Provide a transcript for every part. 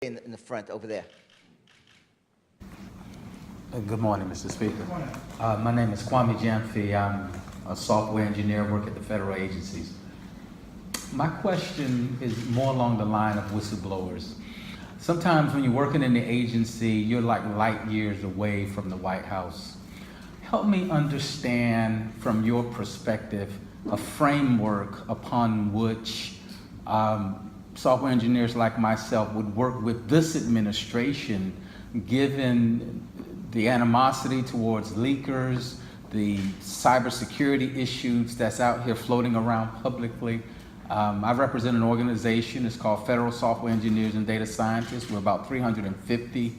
in the front over there. Good morning, Mr. Speaker. Good morning. My name is Kwame Jamfi. I'm a software engineer, work at the federal agencies. My question is more along the line of whistleblowers. Sometimes when you're working in the agency, you're like light years away from the White House. Help me understand from your perspective a framework upon which software engineers like myself would work with this administration, given the animosity towards leakers, the cybersecurity issues that's out here floating around publicly. I represent an organization, it's called Federal Software Engineers and Data Scientists. We're about 350.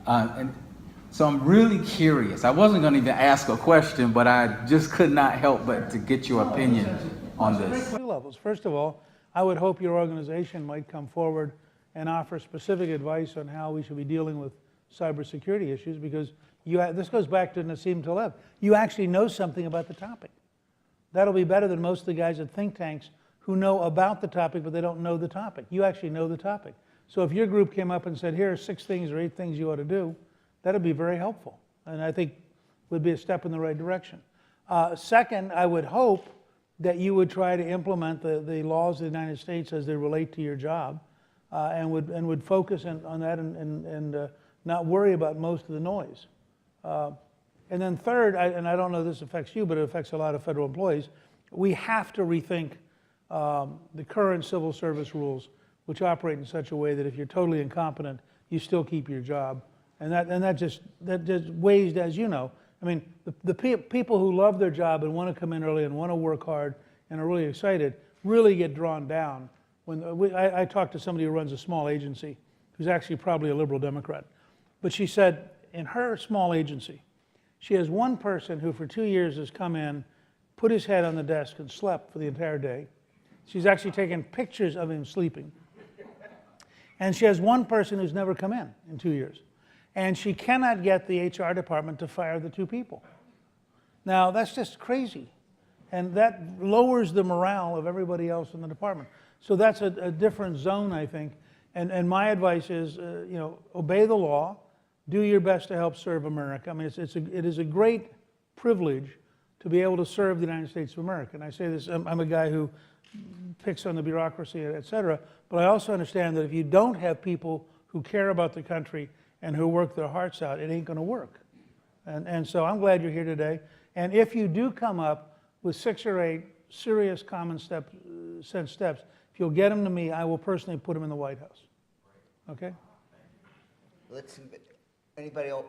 And so I'm really curious. I wasn't going to even ask a question, but I just could not help but to get your opinion on this. Two levels. First of all, I would hope your organization might come forward and offer specific advice on how we should be dealing with cybersecurity issues, because this goes back to Nassim Taleb. You actually know something about the topic. That'll be better than most of the guys at think tanks who know about the topic, but they don't know the topic. You actually know the topic. So if your group came up and said, here are 6 things or 8 things you ought to do, that'd be very helpful. And I think would be a step in the right direction. Second, I would hope that you would try to implement the laws of the United States as they relate to your job, and would focus on that and not worry about most of the noise. And then third, and I don't know if this affects you, but it affects a lot of federal employees, we have to rethink the current civil service rules, which operate in such a way that if you're totally incompetent, you still keep your job. And that just weighs, as you know. I mean, the people who love their job and want to come in early and want to work hard and are really excited really get drawn down. I talked to somebody who runs a small agency who's actually probably a liberal Democrat. But she said in her small agency, she has one person who for 2 years has come in, put his head on the desk and slept for the entire day. She's actually taken pictures of him sleeping. And she has one person who's never come in 2 years. And she cannot get the HR department to fire the 2 people. Now, that's just crazy. And that lowers the morale of everybody else in the department. So that's a different zone, I think. And my advice is, obey the law, do your best to help serve America. I mean, it is a great privilege to be able to serve the United States of America. And I say this, I'm a guy who picks on the bureaucracy, et cetera, but I also understand that if you don't have people who care about the country and who work their hearts out, it ain't going to work. And so I'm glad you're here today. And if you do come up with 6 or 8 serious common sense steps, if you'll get them to me, I will personally put them in the White House. Okay? Anybody else?